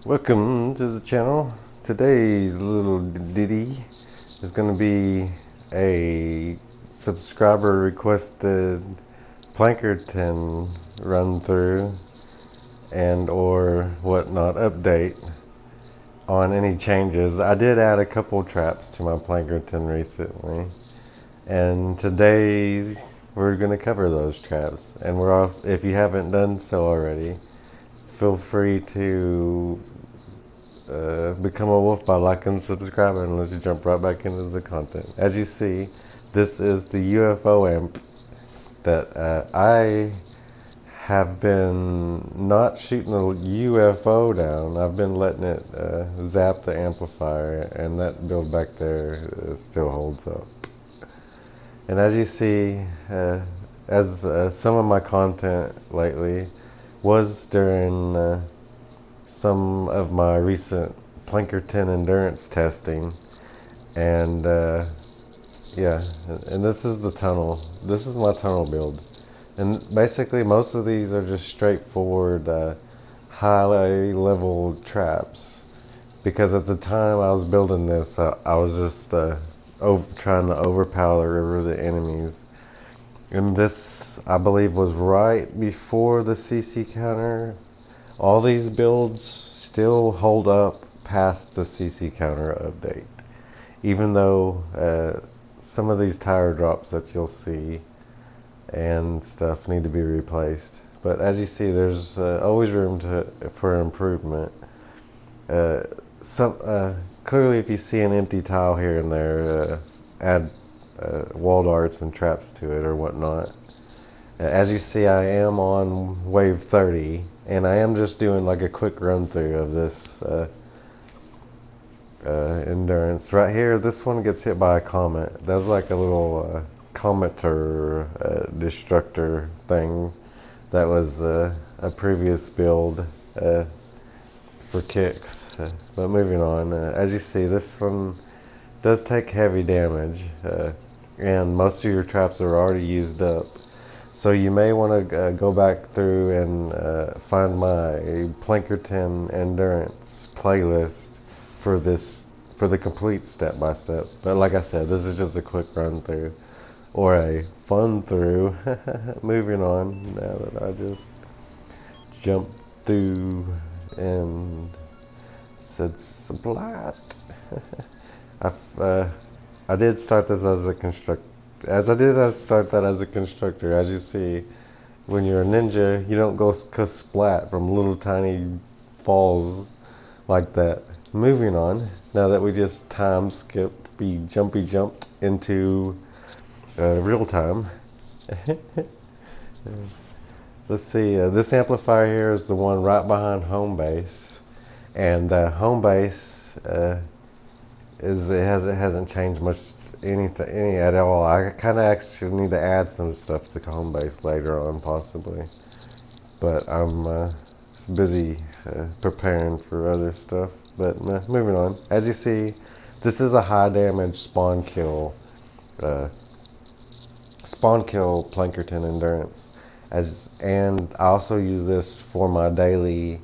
Welcome to the channel. Today's little ditty is going to be a subscriber requested Plankerton run through and or whatnot update on any changes. I did add a couple traps to my Plankerton recently, and today's we're going to cover those traps. And we're also, if you haven't done so already, feel free to become a wolf by liking and subscribing, and let's jump right back into the content. As you see, this is the UFO amp that I have been not shooting the UFO down. I've been letting it zap the amplifier, and that build back there still holds up. And as you see, as some of my content lately was during some of my recent Plankerton endurance testing, and yeah, and this is the tunnel. This is my tunnel build, and basically most of these are just straightforward high level traps, because at the time I was building this, I was just trying to overpower the enemies. And this, I believe, was right before the CC counter. All these builds still hold up past the CC counter update, even though some of these tire drops that you'll see and stuff need to be replaced. But as you see, there's always room for improvement. Clearly, if you see an empty tile here and there, add wall darts and traps to it or whatnot. As you see, I am on wave 30, and I am just doing like a quick run through of this endurance. Right here, this one gets hit by a comet. That's like a little cometer destructor thing that was a previous build for kicks. But moving on, as you see, this one does take heavy damage, and most of your traps are already used up. So you may want to go back through and find my Plankerton endurance playlist for the complete step-by-step. But like I said, this is just a quick run through, or a fun through. Moving on, now that I just jumped through and said splat. I did start this as a constructor. I start that as a constructor. As you see, when you're a ninja, you don't go splat from little tiny falls like that. Moving on, now that we just time skipped, we jumped into real time. Let's see, this amplifier here is the one right behind home base, and home base it hasn't changed much any at all. I kind of actually need to add some stuff to home base later on possibly, but I'm busy preparing for other stuff. But moving on, as you see, this is a high damage spawn kill Plankerton endurance, and I also use this for my daily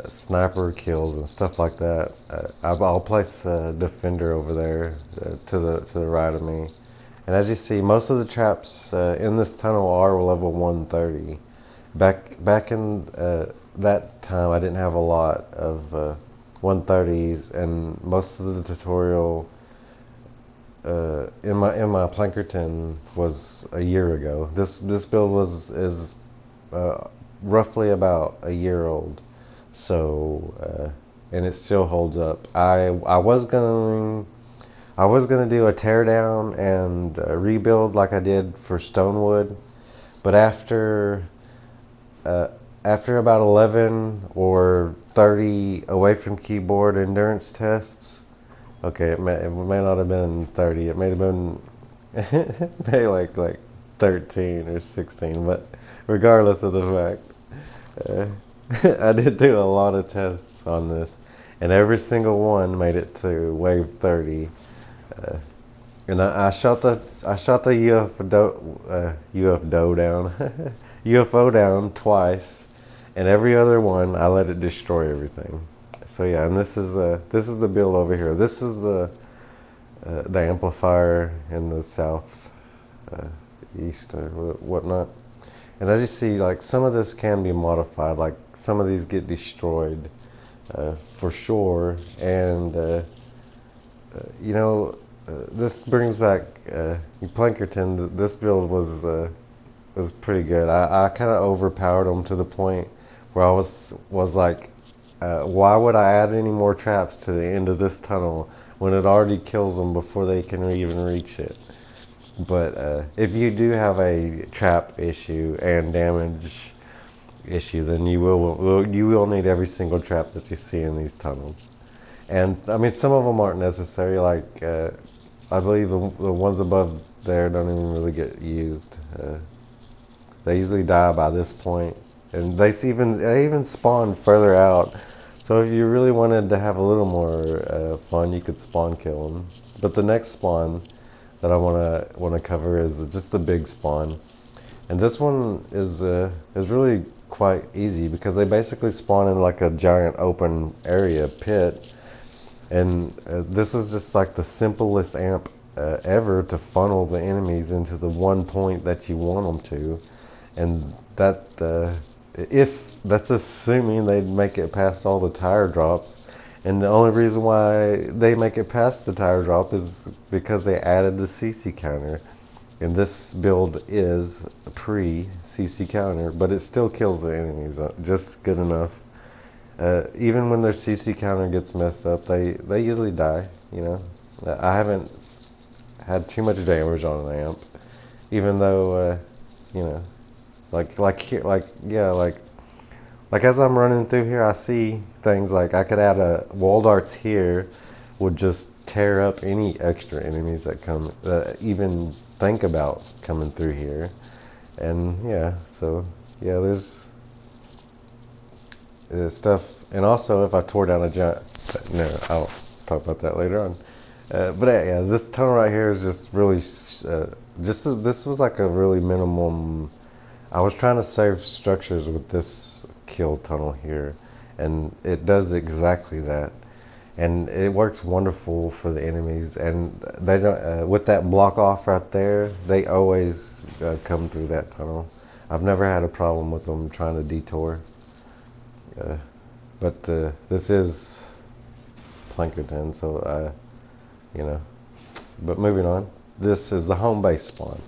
sniper kills and stuff like that. I'll place a defender over there to the right of me, and as you see, most of the traps in this tunnel are level 130. Back in that time, I didn't have a lot of 130s, and most of the tutorial in my Plankerton was a year ago. This build is roughly about a year old. So and it still holds up. I was gonna do a teardown and rebuild like I did for Stonewood, but after about 11 or 30 away from keyboard endurance tests, okay, it may not have been 30. It may have been maybe like 13 or 16. But regardless of the fact, I did do a lot of tests on this, and every single one made it to wave 30. And I shot the UFO down UFO down twice, and every other one I let it destroy everything. So yeah, and this is the build over here. This is the amplifier in the south uh, east or whatnot. And as you see, like some of this can be modified. Like some of these get destroyed for sure. And you know, this brings back Plankerton. This build was pretty good. I kind of overpowered them to the point where I was like, why would I add any more traps to the end of this tunnel when it already kills them before they can even reach it? But if you do have a trap issue and damage issue, then you will need every single trap that you see in these tunnels. And I mean, some of them aren't necessary. Like I believe the ones above there don't even really get used. They usually die by this point, and they even spawn further out. So if you really wanted to have a little more fun, you could spawn kill them. But the next spawn that I wanna cover is just the big spawn, and this one is really quite easy because they basically spawn in like a giant open area pit, and this is just like the simplest amp ever to funnel the enemies into the one point that you want them to, and that if that's assuming they'd make it past all the tire drops. And the only reason why they make it past the tire drop is because they added the CC counter. And this build is pre-CC counter, but it still kills the enemies just good enough. Even when their CC counter gets messed up, they usually die, you know. I haven't had too much damage on an amp, even though, you know, like as I'm running through here, I see things like I could add a wall darts here, would just tear up any extra enemies that come, even think about coming through here. And yeah, so yeah, there's stuff. And also, if I tore down a giant, no, I'll talk about that later on. But yeah, this tunnel right here is just really, this was like a really minimum. I was trying to save structures with this kill tunnel here, and it does exactly that. And it works wonderful for the enemies, and they don't, with that block off right there, they always come through that tunnel. I've never had a problem with them trying to detour. But this is Plankerton, so you know. But moving on, this is the home base spawn.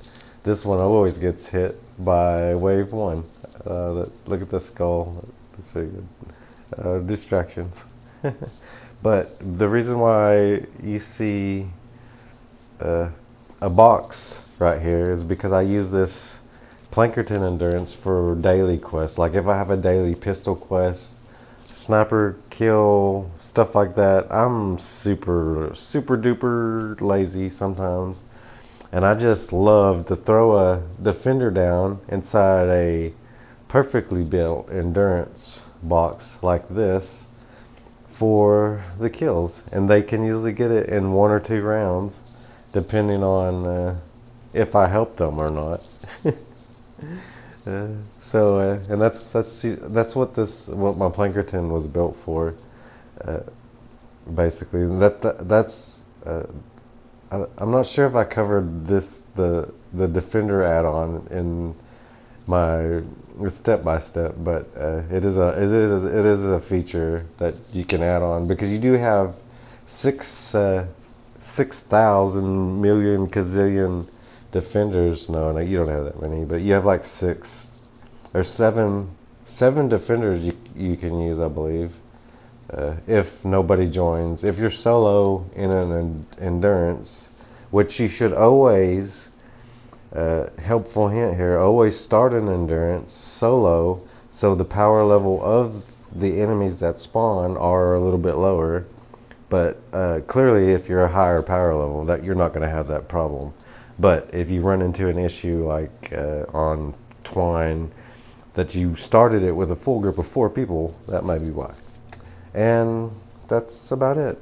This one always gets hit by wave one. Look at the skull. That's very good. Distractions. But the reason why you see a box right here is because I use this Plankerton endurance for daily quests. Like if I have a daily pistol quest, sniper kill, stuff like that, I'm super duper lazy sometimes, and I just love to throw a defender down inside a perfectly built endurance box like this for the kills, and they can usually get it in 1 or 2 rounds depending on if I help them or not. And that's what my Plankerton was built for, basically. That's I'm not sure if I covered the Defender add-on in my step by step, but it is a feature that you can add on, because you do have 6,000 million gazillion defenders. No, you don't have that many, but you have like 6 or 7 defenders you can use, I believe, if nobody joins. If you're solo in an endurance, which you should always, helpful hint here, always start an endurance solo, so the power level of the enemies that spawn are a little bit lower. But clearly, if you're a higher power level, that you're not going to have that problem. But if you run into an issue like on Twine, that you started it with a full group of 4 people, that might be why. And that's about it.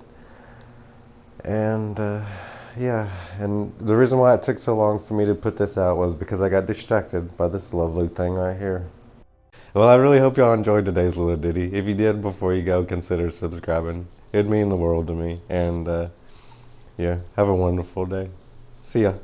And yeah, and the reason why it took so long for me to put this out was because I got distracted by this lovely thing right here. Well, I really hope y'all enjoyed today's little ditty. If you did, before you go, consider subscribing. It'd mean the world to me. And yeah, have a wonderful day. See ya.